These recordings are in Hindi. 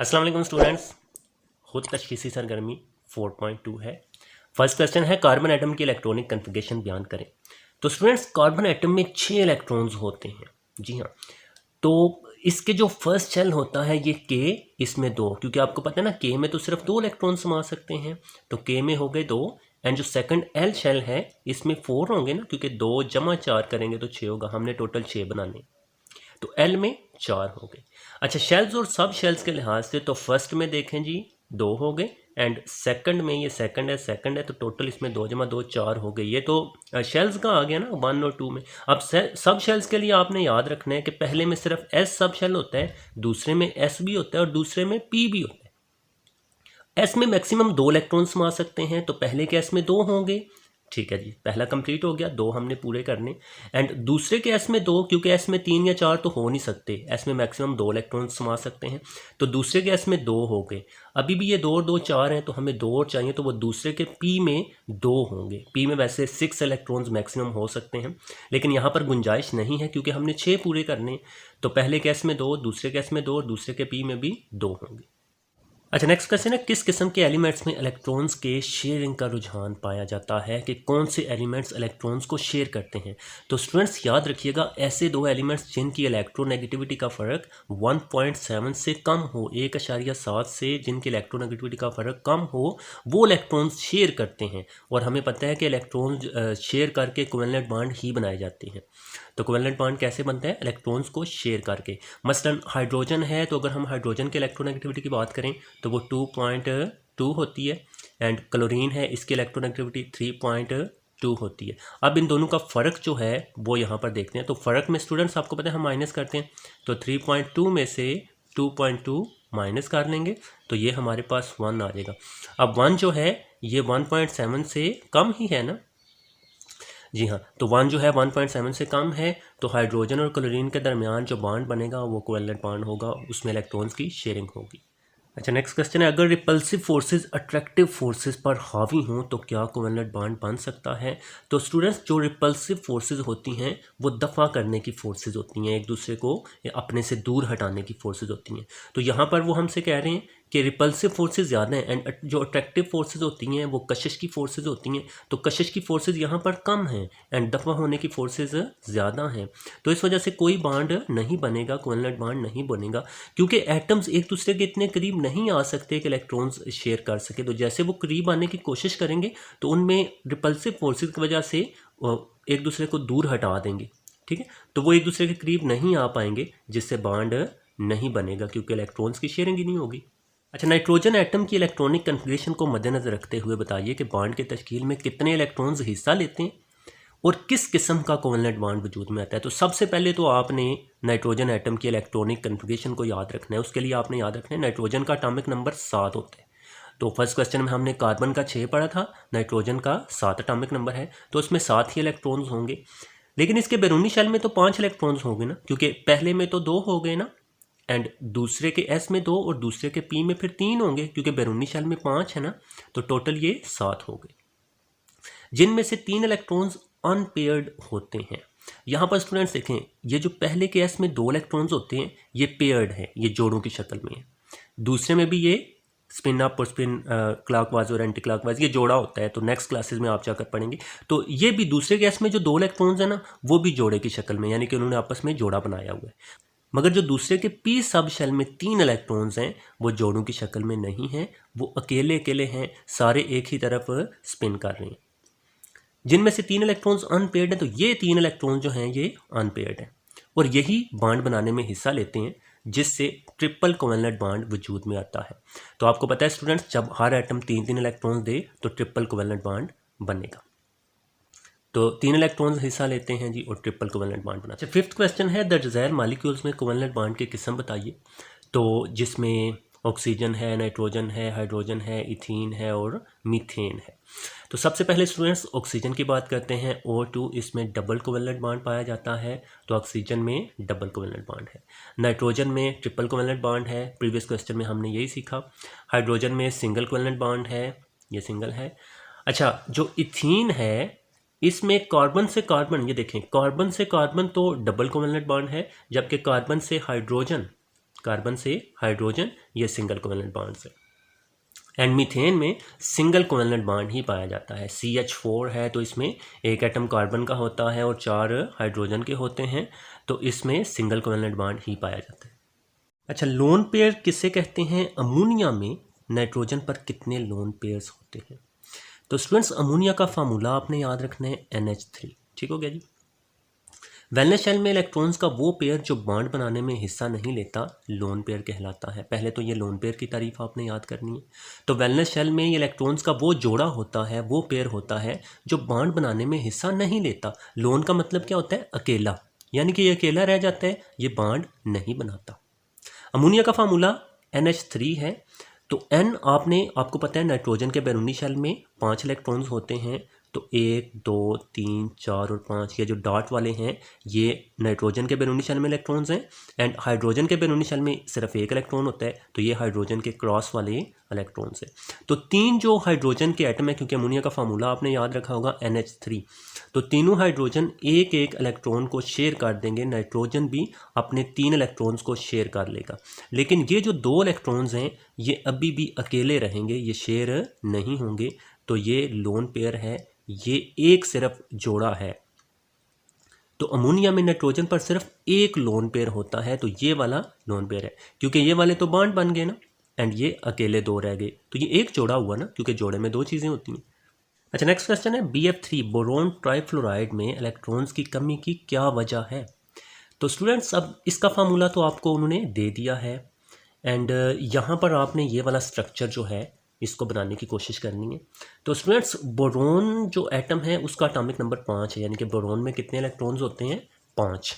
अस्सलाम वालेकुम स्टूडेंट्स। खुद तशख़ीसी सरगर्मी 4.2 है। फर्स्ट क्वेश्चन है कार्बन एटम की इलेक्ट्रॉनिक कन्फिगरेशन बयान करें। तो स्टूडेंट्स कार्बन एटम में 6 इलेक्ट्रॉन्स होते हैं। जी हाँ, तो इसके जो फर्स्ट शेल होता है ये के, इसमें 2, क्योंकि आपको पता है ना के में तो सिर्फ 2 इलेक्ट्रॉन समा सकते हैं, तो के में हो गए 2। एंड जो सेकंड एल शेल है इसमें 4 होंगे ना, क्योंकि 2 जमा 4 करेंगे तो 6 होगा, हमने टोटल 6 बनाने, तो एल में 4 हो गए। अच्छा, शेल्स और सब शेल्स के लिहाज से तो फर्स्ट में देखें जी 2 हो गए, एंड सेकंड में ये सेकंड है तो टोटल इसमें 2 जमा 2 4 हो गई। ये तो शेल्स का आ गया ना 1 और 2 में। अब सब शेल्स के लिए आपने याद रखना है कि पहले में सिर्फ एस सब शेल होता है, दूसरे में एस भी होता है और दूसरे में पी भी होता है। एस में मैक्सिमम 2 इलेक्ट्रॉन समा सकते हैं, तो पहले के एस में 2 होंगे। ठीक है जी, पहला कंप्लीट हो गया, 2 हमने पूरे करने। एंड दूसरे के एस में 2, क्योंकि एस में 3 या 4 तो हो नहीं सकते, एस में मैक्सिमम 2 इलेक्ट्रॉन समा सकते हैं, तो दूसरे के एस में 2 हो गए। अभी भी ये 2 और 2 4 हैं, तो हमें 2 और चाहिए, तो वो दूसरे के पी में 2 होंगे। पी में वैसे 6 इलेक्ट्रॉन्स मैक्सिमम हो सकते हैं, लेकिन यहाँ पर गुंजाइश नहीं है क्योंकि हमने 6 पूरे करने। तो पहले के एस में 2, दूसरे के एस में 2 और दूसरे के पी में भी 2 होंगे। अच्छा, नेक्स्ट क्वेश्चन है किस किस्म के एलिमेंट्स में इलेक्ट्रॉन्स के शेयरिंग का रुझान पाया जाता है, कि कौन से एलिमेंट्स इलेक्ट्रॉन्स को शेयर करते हैं। तो स्टूडेंट्स याद रखिएगा, ऐसे 2 एलिमेंट्स जिनकी इलेक्ट्रोनेगेटिविटी का फ़र्क 1.7 से कम हो, 1.7 से जिनकी इलेक्ट्रोनेगेटिविटी का फ़र्क कम हो, वो इलेक्ट्रॉन्स शेयर करते हैं। और हमें पता है कि इलेक्ट्रॉन्स शेयर करके कोवेलेंट बॉन्ड ही बनाए जाते हैं। तो कोवेलेंट बॉन्ड कैसे बनते हैं? इलेक्ट्रॉन्स को शेयर करके। मसलन हाइड्रोजन है, तो अगर हम हाइड्रोजन के इलेक्ट्रोनेगेटिविटी की बात करें तो वो 2.2 होती है, एंड क्लोरीन है, इसकी इलेक्ट्रोनेगेटिविटी 3.2 होती है। अब इन दोनों का फ़र्क जो है वो यहाँ पर देखते हैं। तो फ़र्क में स्टूडेंट्स आपको पता है हम माइनस करते हैं, तो 3.2 में से 2.2 माइनस कर लेंगे, तो ये हमारे पास 1 आ जाएगा। अब 1 जो है ये 1.7 से कम ही है ना। जी हाँ, तो 1 जो है 1.7 से कम है, तो हाइड्रोजन और क्लोरीन के दरमियान जो बॉन्ड बनेगा वो कोवेलेंट बॉन्ड होगा, उसमें इलेक्ट्रॉन्स की शेयरिंग होगी। अच्छा, नेक्स्ट क्वेश्चन है अगर रिपल्सिव फोर्सेस अट्रैक्टिव फोर्सेस पर हावी हों तो क्या कोवेलेंट बॉन्ड बन सकता है। तो स्टूडेंट्स, जो रिपल्सिव फोर्सेस होती हैं वो दफ़ा करने की फोर्सेस होती हैं, एक दूसरे को अपने से दूर हटाने की फोर्सेस होती हैं। तो यहाँ पर वो हमसे कह रहे हैं कि रिपल्सिव फोर्सेस ज़्यादा हैं, एंड जो अट्रैक्टिव फोर्सेस होती हैं वो कशिश की फोर्सेस होती हैं। तो कशिश की फोर्सेस यहाँ पर कम हैं एंड दफ़ा होने की फोर्सेस ज़्यादा हैं, तो इस वजह से कोई बॉन्ड नहीं बनेगा, कोवेलेंट बॉन्ड नहीं बनेगा, क्योंकि एटम्स एक दूसरे के इतने करीब नहीं आ सकते कि इलेक्ट्रॉन्स शेयर कर सके। तो जैसे वो करीब आने की कोशिश करेंगे तो उनमें रिपल्सिव फोर्सेस की वजह से एक दूसरे को दूर हटा देंगे। ठीक है, तो वो एक दूसरे के करीब नहीं आ पाएंगे, जिससे बॉन्ड नहीं बनेगा, क्योंकि इलेक्ट्रॉन्स की शेयरिंग ही नहीं होगी। अच्छा, नाइट्रोजन एटम की इलेक्ट्रॉनिक कन्फिगरेशन को मद्देनजर रखते हुए बताइए कि बॉन्ड के तश्कील में कितने इलेक्ट्रॉन्स हिस्सा लेते हैं और किस किस्म का कोवेलेंट बॉन्ड वजूद में आता है। तो सबसे पहले तो आपने नाइट्रोजन एटम की इलेक्ट्रॉनिक कन्फिगरेशन को याद रखना है। उसके लिए आपने याद रखना है नाइट्रोजन का एटॉमिक नंबर 7 होता है। तो फर्स्ट क्वेश्चन में हमने कार्बन का 6 पढ़ा था, नाइट्रोजन का 7 एटॉमिक नंबर है, तो उसमें 7 ही इलेक्ट्रॉन्स होंगे। लेकिन इसके बैरूनी शेल में तो 5 इलेक्ट्रॉन्स होंगे ना, क्योंकि पहले में तो 2 हो गए ना, एंड दूसरे के एस में 2 और दूसरे के पी में फिर 3 होंगे, क्योंकि बैरूनी शेल में 5 है ना, तो टोटल ये 7 हो गए, जिनमें से 3 इलेक्ट्रॉन्स अनपेयर्ड होते हैं। यहाँ पर स्टूडेंट्स देखें, ये जो पहले के एस में 2 इलेक्ट्रॉन्स होते हैं ये पेयर्ड है, ये जोड़ों की शक्ल में है। दूसरे में भी ये स्पिन अप और स्पिन क्लॉकवाइज और एंटी क्लॉकवाइज ये जोड़ा होता है, तो नेक्स्ट क्लासेस में आप जाकर पढ़ेंगे। तो ये भी दूसरे गैस में जो 2 इलेक्ट्रॉन्स हैं ना, वो भी जोड़े की शक्ल में, यानी कि उन्होंने आपस में जोड़ा बनाया हुआ है। मगर जो दूसरे के पी सब शेल में 3 इलेक्ट्रॉन्स हैं वो जोड़ों की शक्ल में नहीं हैं, वो अकेले अकेले हैं, सारे एक ही तरफ स्पिन कर रहे हैं। जिनमें से 3 इलेक्ट्रॉन्स अनपेयर्ड हैं, तो ये 3 इलेक्ट्रॉन्स जो हैं ये अनपेयर्ड हैं, और यही बॉन्ड बनाने में हिस्सा लेते हैं, जिससे ट्रिपल कोवेलेंट बॉन्ड वजूद में आता है। तो आपको पता है स्टूडेंट्स, जब हर एटम 3-3 इलेक्ट्रॉन्स दे तो ट्रिपल कोवेलेंट बॉन्ड बनेगा। तो 3 इलेक्ट्रॉन्स हिस्सा लेते हैं जी, और ट्रिपल कोवेलेंट बॉन्ड बना। अच्छा, फिफ्थ क्वेश्चन है द डिज़ायर मॉलिक्यूल्स में कोवेलेंट बॉन्ड की किस्म बताइए। तो जिसमें ऑक्सीजन है, नाइट्रोजन है, हाइड्रोजन है, इथीन है और मीथेन है। तो सबसे पहले स्टूडेंट्स ऑक्सीजन की बात करते हैं। O2 इसमें डबल कोवेलेंट बॉन्ड पाया जाता है, तो ऑक्सीजन में डबल कोवेलेंट बॉन्ड है। नाइट्रोजन में ट्रिपल कोवेलेंट बॉन्ड है, प्रीवियस क्वेश्चन में हमने यही सीखा। हाइड्रोजन में सिंगल कोवेलेंट बॉन्ड है, ये सिंगल है। अच्छा, जो इथीन है इसमें कार्बन से कार्बन, ये देखें कार्बन से कार्बन तो डबल कोवेलेंट बॉन्ड है, जबकि कार्बन से हाइड्रोजन कार्बन से हाइड्रोजन, ये सिंगल कोवेलेंट बॉन्ड से। एंड मीथेन में सिंगल कोवेलेंट बॉन्ड ही पाया जाता है। CH4 है तो इसमें एक एटम कार्बन का होता है और 4 हाइड्रोजन के होते हैं, तो इसमें सिंगल कोवेलेंट बॉन्ड ही पाया जाता है। अच्छा, लोन पेयर किसे कहते हैं? अमोनिया में नाइट्रोजन पर कितने लोन पेयर्स होते हैं? तो स्टूडेंट्स, अमोनिया का फार्मूला आपने याद रखना है NH3। ठीक हो गया जी। वैलेंस शेल में इलेक्ट्रॉन्स का वो पेयर जो बॉन्ड बनाने में हिस्सा नहीं लेता लोन पेयर कहलाता है। पहले तो ये लोन पेयर की तारीफ आपने याद करनी है। तो वैलेंस शेल में ये इलेक्ट्रॉन्स का वो जोड़ा होता है, वो पेयर होता है जो बॉन्ड बनाने में हिस्सा नहीं लेता। लोन का मतलब क्या होता है? अकेला, यानी कि ये अकेला रह जाता है, ये बॉन्ड नहीं बनाता। अमोनिया का फार्मूला NH3 है। तो N आपको पता है नाइट्रोजन के बैरूनी शेल में 5 इलेक्ट्रॉन्स होते हैं, तो 1 2 3 4 और 5, ये जो डॉट वाले हैं ये नाइट्रोजन के बैरूनी शेल में इलेक्ट्रॉन्स हैं। एंड हाइड्रोजन के बैरूनी शेल में सिर्फ एक इलेक्ट्रॉन होता है, तो ये हाइड्रोजन के क्रॉस वाले इलेक्ट्रॉन्स हैं। तो 3 जो हाइड्रोजन के एटम है, क्योंकि अमोनिया का फार्मूला आपने याद रखा होगा NH3, तो तीनों हाइड्रोजन एक एक इलेक्ट्रॉन को शेयर कर देंगे। नाइट्रोजन भी अपने 3 इलेक्ट्रॉन्स को शेयर कर लेगा। लेकिन ये जो 2 इलेक्ट्रॉन्स हैं ये अभी भी अकेले रहेंगे, ये शेयर नहीं होंगे। तो ये लोन पेयर है, ये एक सिर्फ जोड़ा है। तो अमोनिया में नाइट्रोजन पर सिर्फ एक लोन पेयर होता है, तो ये वाला लोन पेयर है, क्योंकि ये वाले तो बॉन्ड बन गए ना, एंड ये अकेले 2 रह गए, तो ये एक जोड़ा हुआ ना, क्योंकि जोड़े में 2 चीज़ें होती हैं। अच्छा, नेक्स्ट क्वेश्चन है BF3 बोरोन ट्राइफ्लोराइड में इलेक्ट्रॉन्स की कमी की क्या वजह है? तो स्टूडेंट्स, अब इसका फार्मूला तो आपको उन्होंने दे दिया है। एंड यहाँ पर आपने ये वाला स्ट्रक्चर जो है इसको बनाने की कोशिश करनी है। तो स्टूडेंट्स, बोरोन जो एटम है उसका एटॉमिक नंबर 5 है, यानी कि बोरोन में कितने इलेक्ट्रॉन्स होते हैं? 5।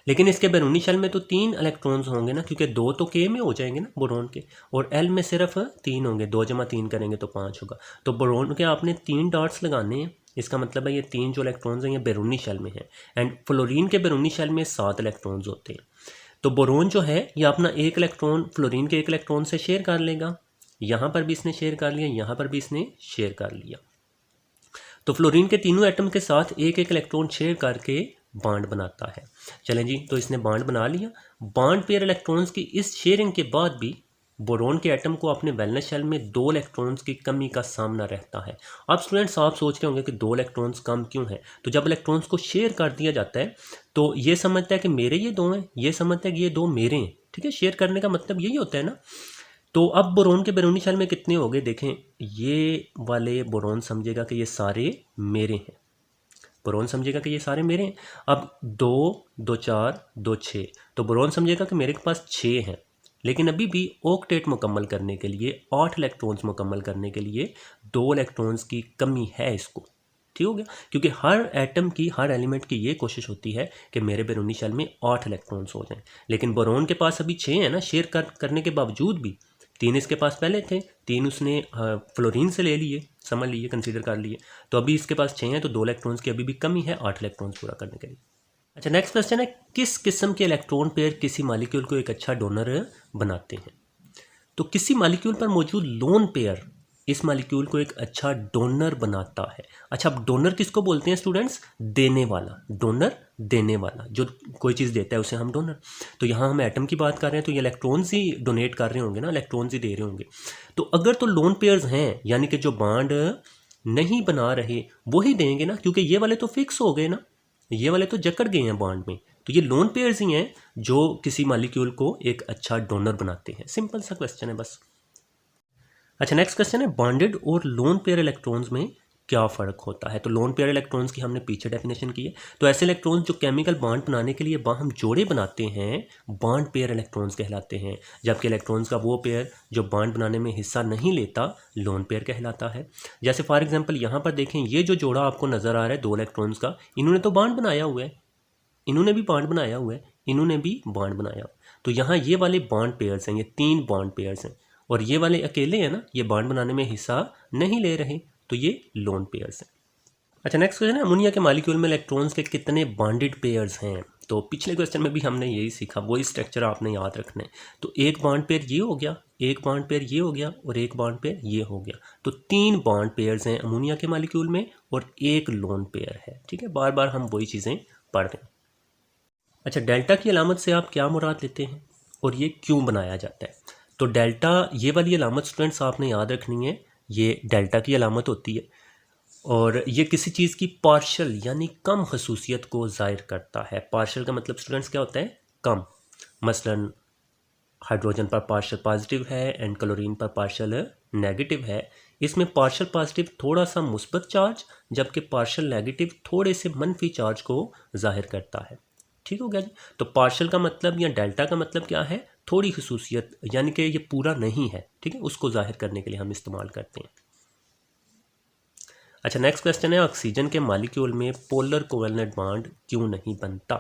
लेकिन इसके बैरूनी शेल में तो 3 इलेक्ट्रॉन्स होंगे ना, क्योंकि 2 तो K में हो जाएंगे ना बोरोन के, और L में सिर्फ 3 होंगे। 2 जमा 3 करेंगे तो 5 होगा। तो बोरोन के आपने 3 डॉट्स लगाने हैं। इसका मतलब है ये 3 जो इलेक्ट्रॉन्स हैं ये बैरूनी शेल में है। एंड फ्लोरीन के बैरूनी शेल में 7 इलेक्ट्रॉन्स होते हैं। तो बोरोन जो है ये अपना एक इलेक्ट्रॉन फ्लोरीन के एक इलेक्ट्रॉन से शेयर कर लेगा। यहाँ पर भी इसने शेयर कर लिया, यहाँ पर भी इसने शेयर कर लिया। तो फ्लोरीन के तीनों एटम के साथ एक एक इलेक्ट्रॉन शेयर करके बॉन्ड बनाता है। चलें जी, तो इसने बॉन्ड बना लिया। बॉन्ड पेयर इलेक्ट्रॉन्स की इस शेयरिंग के बाद भी बोरोन के एटम को अपने वैलेंस शेल में 2 इलेक्ट्रॉन्स की कमी का सामना रहता है। अब स्टूडेंट्स, आप सोच रहे होंगे कि 2 इलेक्ट्रॉन्स कम क्यों है? तो जब इलेक्ट्रॉन्स को शेयर कर दिया जाता है तो ये समझता है कि मेरे ये 2 हैं, ये समझता है कि ये 2 मेरे हैं। ठीक है, शेयर करने का मतलब यही होता है ना। तो अब बोरोन के बैरूनी शेल में कितने हो गए? देखें, ये वाले बोरोन समझेगा कि ये सारे मेरे हैं। बोरोन समझेगा कि ये सारे मेरे हैं। अब 2 2 4 2 6, तो बोरोन समझेगा कि मेरे पास 6 हैं। लेकिन अभी भी ऑक्टेट मुकम्मल करने के लिए, 8 इलेक्ट्रॉन्स मुकम्मल करने के लिए 2 इलेक्ट्रॉन्स की कमी है इसको। ठीक हो गया, क्योंकि हर एटम की, हर एलिमेंट की ये कोशिश होती है कि मेरे बैरूनी शेल में 8 इलेक्ट्रॉन्स हो जाएं। लेकिन बोरोन के पास अभी 6 हैं ना, शेयर करने के बावजूद भी। 3 इसके पास पहले थे, 3 उसने फ्लोरीन से ले लिए, समझ लीजिए, कंसीडर कर लिए। तो अभी इसके पास 6 हैं, तो 2 इलेक्ट्रॉन्स की अभी भी कमी है 8 इलेक्ट्रॉन्स पूरा करने के लिए। अच्छा, नेक्स्ट क्वेश्चन है, किस किस्म के इलेक्ट्रॉन पेयर किसी मॉलिक्यूल को एक अच्छा डोनर बनाते हैं? तो किसी मॉलिक्यूल पर मौजूद लोन पेयर इस मॉलिक्यूल को एक अच्छा डोनर बनाता है। अच्छा, अब डोनर किसको बोलते हैं स्टूडेंट्स? देने वाला। डोनर देने वाला, जो कोई चीज़ देता है उसे हम डोनर। तो यहाँ हम एटम की बात कर रहे हैं, तो ये इलेक्ट्रॉन्स ही डोनेट कर रहे होंगे ना, इलेक्ट्रॉन्स ही दे रहे होंगे। तो अगर तो लोन पेयर्स हैं, यानी कि जो बॉन्ड नहीं बना रहे वही देंगे ना, क्योंकि ये वाले तो फिक्स हो गए ना, ये वाले तो जकड़ गए हैं बॉन्ड में। तो ये लोन पेयर्स ही हैं जो किसी मॉलिक्यूल को एक अच्छा डोनर बनाते हैं। सिंपल सा क्वेश्चन है बस। अच्छा, नेक्स्ट क्वेश्चन है, बॉन्डेड और लोन पेयर इलेक्ट्रॉन्स में क्या फ़र्क होता है? तो लोन पेयर इलेक्ट्रॉन्स की हमने पीछे डेफिनेशन की है। तो ऐसे इलेक्ट्रॉन्स जो केमिकल बॉन्ड बनाने के लिए बाहम जोड़े बनाते हैं, बॉन्ड पेयर इलेक्ट्रॉन्स कहलाते हैं। जबकि इलेक्ट्रॉन्स का वो पेयर जो बॉन्ड बनाने में हिस्सा नहीं लेता, लोन पेयर कहलाता है। जैसे फॉर एग्जांपल यहाँ पर देखें, ये जो जोड़ा आपको नज़र आ रहा है 2 इलेक्ट्रॉन्स का, इन्होंने तो बॉन्ड बनाया हुआ है, इन्होंने भी बॉन्ड बनाया हुआ है, इन्होंने भी बॉन्ड बनाया। तो यहाँ ये वाले बॉन्ड पेयर्स हैं, ये 3 बॉन्ड पेयर्स हैं, और ये वाले अकेले हैं ना, ये बॉन्ड बनाने में हिस्सा नहीं ले रहे, तो ये लोन पेयर्स हैं। अच्छा, नेक्स्ट क्वेश्चन है, अमोनिया के मॉलिक्यूल में इलेक्ट्रॉन्स के कितने बॉन्डेड पेयर्स हैं? तो पिछले क्वेश्चन में भी हमने यही सीखा, वही स्ट्रक्चर आपने याद रखना है। तो एक बॉन्ड पेयर ये हो गया, एक बॉन्ड पेयर ये हो गया, और एक बॉन्ड पेयर ये हो गया। तो 3 बॉन्ड पेयर्स हैं अमोनिया के मॉलिक्यूल में, और एक लोन पेयर है। ठीक है, बार बार हम वही चीज़ें पढ़ रहे हैं। अच्छा, डेल्टा की अलामत से आप क्या मुराद लेते हैं? और ये क्यों बनाया जाता है। तो डेल्टा, ये वाली अलामत स्टूडेंट्स आपने याद रखनी है, ये डेल्टा की अलामत होती है और ये किसी चीज़ की पार्शल यानी कम खसूसियत को ज़ाहिर करता है। पार्शल का मतलब स्टूडेंट्स क्या होता है, कम। मसलन हाइड्रोजन पर पार्शल पॉजिटिव है एंड क्लोरीन पर पार्शल नेगेटिव है। इसमें पार्शल पॉजिटिव थोड़ा सा मुस्बत चार्ज, जबकि पार्शल नेगेटिव थोड़े से मनफी चार्ज को जाहिर करता है। ठीक हो गया जी। तो पार्शल का मतलब या डेल्टा का मतलब क्या है, थोड़ी खसूसियत, यानी कि ये पूरा नहीं है, ठीक है, उसको जाहिर करने के लिए हम इस्तेमाल करते हैं। अच्छा, नेक्स्ट क्वेश्चन है, ऑक्सीजन के मॉलिक्यूल में पोलर कोवेलेंट बॉन्ड क्यों नहीं बनता।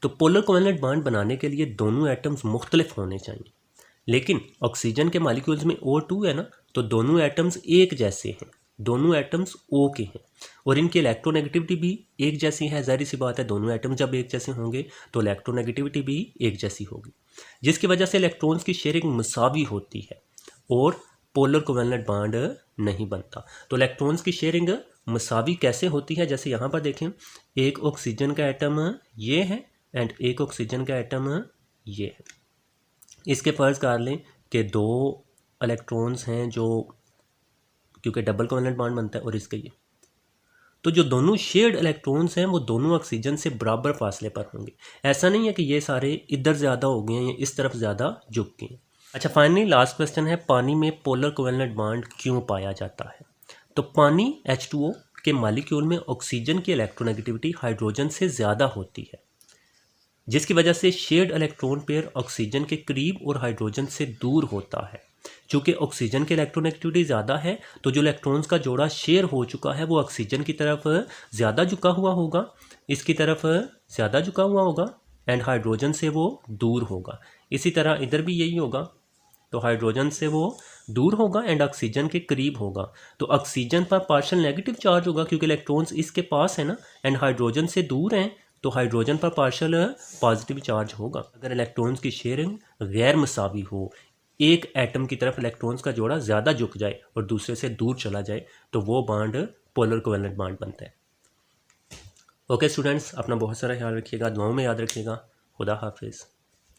तो पोलर कोवेलेंट बॉन्ड बनाने के लिए दोनों एटम्स मुख्तलिफ होने चाहिए, लेकिन ऑक्सीजन के मॉलिक्यूल्स में O2 है ना, तो दोनों एटम्स एक जैसे हैं, दोनों एटम्स O के हैं और इनकी इलेक्ट्रोनेगेटिविटी भी एक जैसी है। जाहिर सी बात है, दोनों एटम्स जब एक जैसे होंगे तो इलेक्ट्रोनेगेटिविटी भी एक जैसी होगी, जिसकी वजह से इलेक्ट्रॉन्स की शेयरिंग मुसावी होती है और पोलर कोवेलेंट बॉन्ड नहीं बनता। तो इलेक्ट्रॉन्स की शेयरिंग मुसावी कैसे होती है, जैसे यहाँ पर देखें, एक ऑक्सीजन का एटम ये है एंड एक ऑक्सीजन का एटम ये है। इसके फ़र्ज़ कर लें कि दो इलेक्ट्रॉन्स हैं जो, क्योंकि डबल कोवेलेंट बॉन्ड बनता है, और इसके ये, तो जो दोनों शेयर्ड इलेक्ट्रॉन्स हैं वो दोनों ऑक्सीजन से बराबर फासले पर होंगे। ऐसा नहीं है कि ये सारे इधर ज़्यादा हो गए हैं या इस तरफ ज़्यादा झुक गए हैं। अच्छा, फाइनली लास्ट क्वेश्चन है, पानी में पोलर कोवेलेंट बॉन्ड क्यों पाया जाता है। तो पानी H2O के मॉलिक्यूल में ऑक्सीजन की इलेक्ट्रोनेगेटिविटी हाइड्रोजन से ज़्यादा होती है, जिसकी वजह से शेयर्ड इलेक्ट्रॉन पेयर ऑक्सीजन के करीब और हाइड्रोजन से दूर होता है। चूँकि ऑक्सीजन की इलेक्ट्रोनेगेटिविटी ज़्यादा है, तो जो इलेक्ट्रॉन्स का जोड़ा शेयर हो चुका है वो ऑक्सीजन की तरफ ज़्यादा झुका हुआ होगा, इसकी तरफ ज़्यादा झुका हुआ होगा एंड हाइड्रोजन से वो दूर होगा। इसी तरह इधर भी यही होगा, तो हाइड्रोजन से वो दूर होगा एंड ऑक्सीजन के करीब होगा। तो ऑक्सीजन पर पार्शियल नेगेटिव चार्ज होगा क्योंकि इलेक्ट्रॉन्स इसके पास है ना, एंड हाइड्रोजन से दूर हैं, तो हाइड्रोजन पर पार्शियल पॉजिटिव चार्ज होगा। अगर इलेक्ट्रॉन्स की शेयरिंग गैर मसावी हो, एक एटम की तरफ इलेक्ट्रॉन्स का जोड़ा ज़्यादा झुक जाए और दूसरे से दूर चला जाए, तो वो बॉन्ड पोलर कोवेलेंट बॉन्ड बनता है। ओके स्टूडेंट्स, अपना बहुत सारा ख्याल रखिएगा, दुआओं में याद रखिएगा। खुदा हाफिज़।